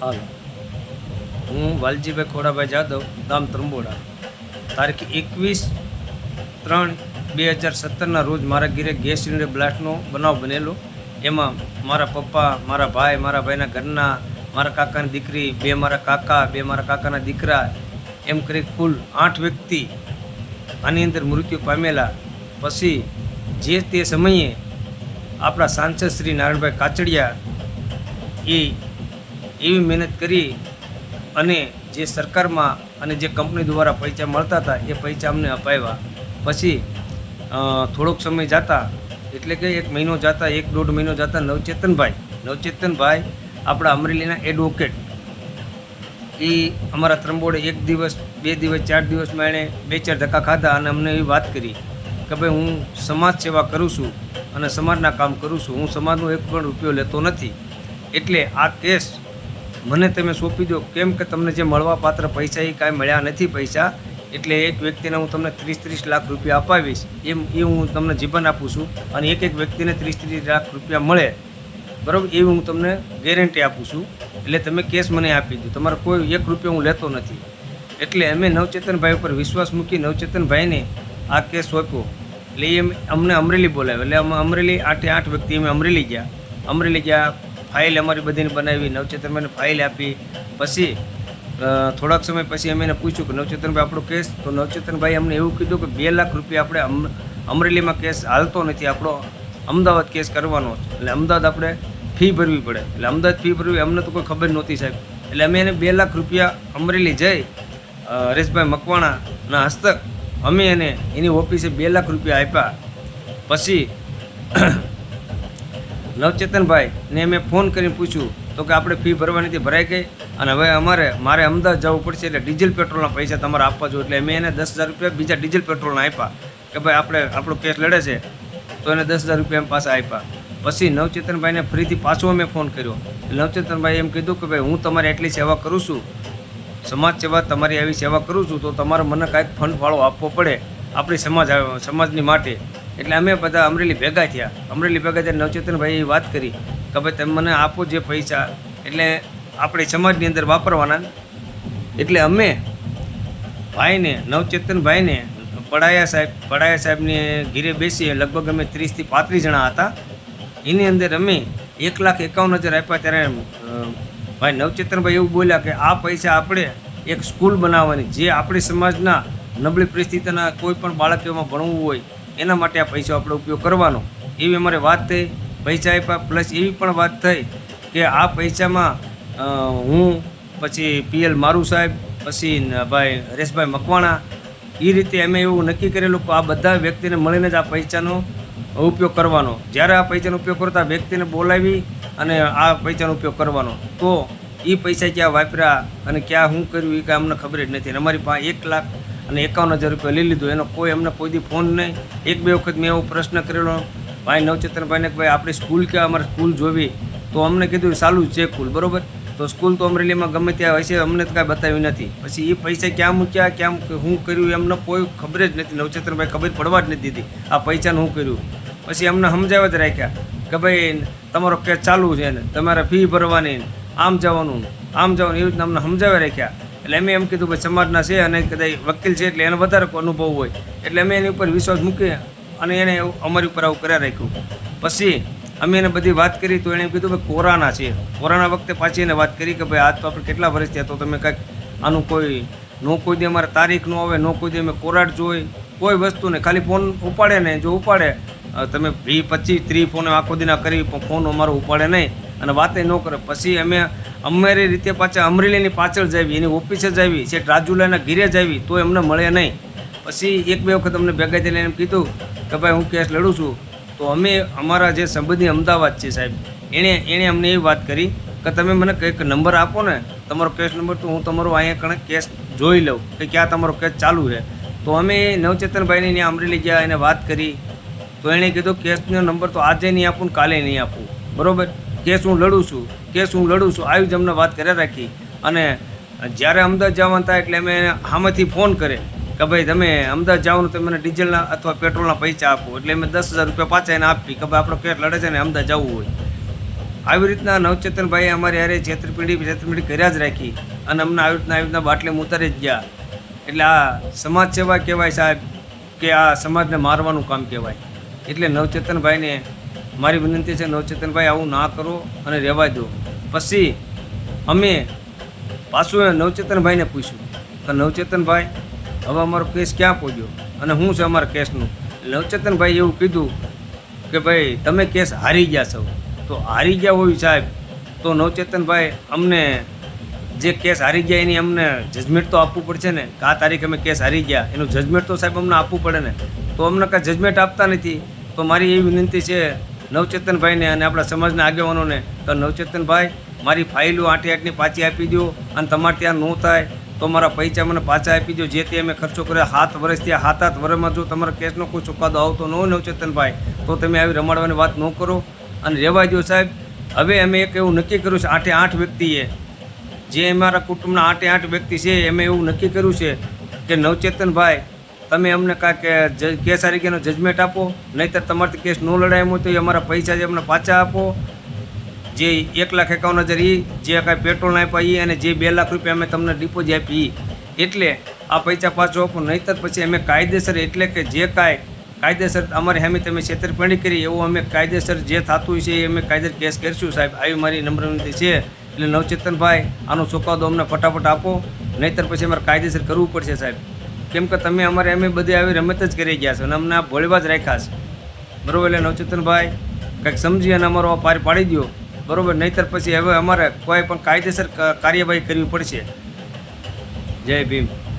હાલો, હું વાલજીભાઈ ખોડાભાઈ જાદવ, ગામ ત્રંબોડા. તારીખ 21/3/2017 રોજ મારા ઘરે ગેસ સિલિન્ડર બ્લાસ્ટનો બનાવ બનેલો. એમાં મારા પપ્પા, મારા ભાઈ, મારા ભાઈના ઘરના, મારા કાકાની દીકરી, બે મારા કાકા, બે મારા કાકાના દીકરા, એમ કરી કુલ 8 વ્યક્તિ આની અંદર મૃત્યુ પામેલા. પછી જે તે સમયે આપણા સાંસદ શ્રી નારાયણભાઈ કાચડિયા એ એવી મહેનત કરી અને જે સરકારમાં અને જે કંપની દ્વારા પૈસા મળતા હતા એ પૈસા અમને અપાવ્યા. પછી થોડોક સમય જતા, એટલે કે 1 મહિનો જતા, 1-1.5 મહિનો જતા નવચેતનભાઈ આપણા અમરેલીના એડવોકેટ, એ અમારા ત્રંબોડે 1 દિવસ, 2 દિવસ, 4 દિવસમાં એણે 2-4 ધક્કા ખાધા અને અમને એવી વાત કરી કે ભાઈ હું સમાજ સેવા કરું છું અને સમાજના કામ કરું છું, હું સમાજનો 1 પણ રૂપિયો લેતો નથી, એટલે આ કેસ મને તમે સોંપી દો. કેમ કે તમને જે મળવા પાત્ર પૈસા એ કાંઈ મળ્યા નથી પૈસા, એટલે એક વ્યક્તિને હું તમને 30-30 લાખ રૂપિયા અપાવીશ, એ હું તમને જીવન આપું છું. અને એક વ્યક્તિને 30-30 લાખ રૂપિયા મળે, બરાબર, એવી હું તમને ગેરંટી આપું છું. એટલે તમે કેસ મને આપી દો, તમારો કોઈ 1 રૂપિયો હું લેતો નથી. એટલે અમે નવચેતનભાઈ ઉપર વિશ્વાસ મૂકી નવચેતનભાઈને આ કેસ સોંપ્યો. એટલે એ અમને અમરેલી બોલાવ્યો. એટલે અમે અમરેલી 8 વ્યક્તિ અમે અમરેલી ગયા. ફાઇલ અમારી બધીને બનાવી, નવચેતનભાઈને ફાઇલ આપી. પછી થોડાક સમય પછી અમે એને પૂછ્યું કે નવચેતનભાઈ આપણો કેસ, તો નવચેતનભાઈ અમને એવું કીધું કે 2 લાખ રૂપિયા આપણે અમરેલીમાં કેસ હાલતો નથી, આપણો અમદાવાદ કેસ કરવાનો છે, એટલે અમદાવાદ આપણે ફી ભરવી પડે. એટલે અમદાવાદ ફી ભરવી અમને તો કોઈ ખબર નહોતી સાહેબ. એટલે અમે એને 2 લાખ રૂપિયા અમરેલી જઈ હરેશભાઈ મકવાણાના હસ્તક અમે એને એની ઓફિસે 2 લાખ રૂપિયા આપ્યા. પછી નવચેતનભાઈને મેં ફોન કરીને પૂછ્યું તો કે આપણે ફી ભરવાની ભરાઈ ગઈ અને હવે મારે અમદાવાદ જવું પડશે, એટલે ડીઝલ પેટ્રોલના પૈસા તમારે આપવા જોઈએ. એટલે મેં એને 10,000 રૂપિયા બીજા ડીઝલ પેટ્રોલના આપ્યા કે ભાઈ આપણો કેસ લડે છે, તો એને 10,000 રૂપિયા એમ પાછા આપ્યા. પછી નવચેતનભાઈને ફરીથી પાછો મેં ફોન કર્યો. નવચેતનભાઈ એમ કીધું કે ભાઈ હું તમારી એટલી સેવા કરું છું, સમાજ સેવા, તમારી આવી સેવા કરું છું, તો તમારે મને કાંઈક ફંડ ફાળો આપવો પડે આપણી સમાજની માટે. એટલે અમે બધા અમરેલી ભેગા થયા. નવચેતનભાઈએ વાત કરી કે ભાઈ તમે મને આપો જે પૈસા, એટલે આપણી સમાજની અંદર વાપરવાના. એટલે અમે ભાઈને, નવચેતનભાઈને પડાયા સાહેબને ઘીરે બેસીએ, લગભગ અમે 30 થી 35 જણા હતા. એની અંદર અમે 1,51,000 આપ્યા. ત્યારે ભાઈ નવચેતનભાઈ એવું બોલ્યા કે આ પૈસા આપણે એક સ્કૂલ બનાવવાની, જે આપણી સમાજના નબળી પરિસ્થિતિના કોઈ પણ બાળક એમાં ભણવું હોય એના માટે આ પૈસા આપણે ઉપયોગ કરવાનો, એવી અમારે વાત થઈ. પૈસા આપ્યા, પ્લસ એવી પણ વાત થઈ કે આ પૈસામાં હું, પછી PL મારુ સાહેબ, પછી ભાઈ હરેશભાઈ મકવાણા, એ રીતે અમે એવું નક્કી કરેલું કે આ બધા વ્યક્તિને મળીને જ આ પૈસાનો ઉપયોગ કરવાનો. જ્યારે આ પૈસાનો ઉપયોગ કરતા વ્યક્તિને બોલાવી અને આ પૈસાનો ઉપયોગ કરવાનો, તો એ પૈસા ક્યાં વાપર્યા અને ક્યાં શું કર્યું એ કાંઈ અમને ખબર જ નથી. અને અમારી પાસે 1,51,000 રૂપિયા લઈ લીધો, એનો અમને કોઈ દી ફોન નહીં. 1-2 વખત મેં એવો પ્રશ્ન કરેલો ભાઈ નવચેતનભાઈને કે ભાઈ આપણી સ્કૂલ ક્યાં, અમારે સ્કૂલ જોવી, તો અમને કીધું ચાલુ છે સ્કૂલ, બરાબર, તો સ્કૂલ તો અમરેલીમાં ગમે ત્યાં હશે, અમને તો કાંઈ બતાવ્યું નથી. પછી એ પૈસા ક્યાં મૂક્યા, ક્યાં શું કર્યું એમને કોઈ ખબર જ નથી. નવચેતનભાઈ ખબર પડવા જ નથી દીધી આ પૈસાનું શું કર્યું. પછી અમને સમજાવવા જ રાખ્યા કે ભાઈ તમારો કેસ ચાલુ છે ને તમારે ફી ભરવાની, આમ જવાનું એવી રીતના અમને સમજાવી રાખ્યા. એટલે અમે એમ કીધું ભાઈ સમાજના છે અને કદાચ વકીલ છે એટલે એને વધારે અનુભવ હોય, એટલે અમે એની ઉપર વિશ્વાસ મૂકીએ અને એને અમારી ઉપર આવું કર્યા રાખ્યું. પછી અમે એને બધી વાત કરી તો એણે એમ કીધું ભાઈ કોરોના છે, કોરોના વખતે પાછી એને વાત કરી કે ભાઈ આજ તો આપણે કેટલા વર્ષ થયા, તો તમે કાંઈક આનું કોઈ દી અમારે તારીખ ન આવે, કોઈ દી અમે કોરાટ જોઈ, કોઈ વસ્તુ નહીં, ખાલી ફોન ઉપાડે ને, જો ઉપાડે તમે 20-25-30 ફોન આખો દિના કરી, ફોન અમારો ઉપાડે નહીં અને વાતે ન કરે. પછી અમે અમારી રીતે પાછા અમરેલીની પાછળ જ આવી, એની ઓફિસે જ આવી, છે રાજુલાના ઘીરે જ આવી, તો એમને મળે નહીં. પછી 1-2 વખત અમને ભેગા થઈને એમ કીધું કે ભાઈ હું કેસ લડું છું. તો અમે અમારા જે સંબંધી અમદાવાદ છે સાહેબ, એણે અમને એવી વાત કરી કે તમે મને કંઈક નંબર આપો ને, તમારો કેસ નંબર, તો હું તમારો અહીંયા કણે કેસ જોઈ લઉં કે ક્યાં તમારો કેસ ચાલુ છે. તો અમે નવચેતનભાઈને ત્યાં અમરેલી ગયા, એને વાત કરી, તો એણે કીધું કેસનો નંબર તો આજે નહીં આપું, કાલે નહીં આપું, બરાબર, કેસ હું લડું છું, આવી જ અમને વાત કર્યા રાખી. અને જ્યારે અમદાવાદ જવાનું થાય એટલે અમે સામેથી ફોન કરે કે ભાઈ તમે અમદાવાદ જવાનું, તો મને ડીઝલના અથવા પેટ્રોલના પૈસા આપો. એટલે અમે 10,000 રૂપિયા પાછા એને આપી કે ભાઈ આપણો કેસ લડે છે ને અમદાવાદ જવું હોય. આવી રીતના નવચેતનભાઈએ અમારી હારે છેતરપિંડી કર્યા જ રાખી અને અમને આવી રીતના બાટલે ઉતારી જ ગયા. એટલે આ સમાજ સેવા કહેવાય સાહેબ, કે આ સમાજને મારવાનું કામ કહેવાય. એટલે નવચેતનભાઈને મારી વિનંતી છે, નવચેતનભાઈ આવું ના કરો અને રહેવા દો. પછી અમે પાછું નવચેતનભાઈને પૂછ્યું કે નવચેતનભાઈ હવે અમારો કેસ ક્યાં પહોંચ્યો અને શું છે અમારા કેસનું. નવચેતનભાઈ એવું કીધું કે ભાઈ તમે કેસ હારી ગયા છો. તો હારી ગયા હોય સાહેબ તો નવચેતનભાઈ અમને જે કેસ હારી ગયા એની અમને જજમેન્ટ તો આપવું પડશે ને, કે આ તારીખે અમે કેસ હારી ગયા એનું જજમેન્ટ તો સાહેબ અમને આપવું પડે ને. તો અમને કાંઈ જજમેન્ટ આપતા નથી. તો મારી એવી વિનંતી છે નવચેતનભાઈને અને આપણા સમાજના આગેવાનોને, તો નવચેતનભાઈ મારી ફાઇલો 8/8ની પાછી આપી દો અને તમારે ત્યાં ન થાય તો મારા પૈસા મને પાછા આપી દો. જે તે અમે ખર્ચો કર્યો 7 વર્ષથી, 7 વર્ષમાં જો તમારા કેસનો કોઈ ચુકાદો આવતો ન હોય નવચેતનભાઈ, તો તમે આવી રમાડવાની વાત ન કરો અને રહેવા દો સાહેબ. હવે અમે એક એવું નક્કી કર્યું છે 8 વ્યક્તિએ, જે અમારા કુટુંબના 8 વ્યક્તિ છે એમ એવું નક્કી કર્યું છે કે નવચેતનભાઈ તમે અમને કાંઈક કેસ હારી ગયાનો જજમેન્ટ આપો, નહીંતર તમારાથી કેસ ન લડાય હોય તો એ અમારા પૈસા જે અમને પાછા આપો. જે 1,51,000 જે કાંઈ પેટ્રોલના આપ્યા અને જે 2 લાખ રૂપિયા અમે તમને ડિપોઝિટ આપી એટલે આ પૈસા પાછો આપો, નહીંતર પછી અમે કાયદેસર એટલે કે જે કાંઈ કાયદેસર અમારી સામે તમે છેતરપિંડી કરી એવું અમે કાયદેસર જે થતું છે એ અમે કાયદેસર કેસ કરીશું સાહેબ. આવી મારી નમ્ર વિનંતી છે. એટલે નવચેતનભાઈ આનો ચુકાદો અમને ફટાફટ આપો, નહીંતર પછી અમારે કાયદેસર કરવું પડશે સાહેબ. કેમ કે તમે અમારે અમે બધી આવી રમત જ કરી ગયા છો અને અમને આ ભોળવા જ રાખ્યા છે. બરાબર. એટલે નવચેતનભાઈ કંઈક સમજી અને અમારો આ પાર પાડી દો. બરાબર. નહીંતર પછી હવે અમારે કોઈ પણ કાયદેસર કાર્યવાહી કરવી પડશે. જય ભીમ.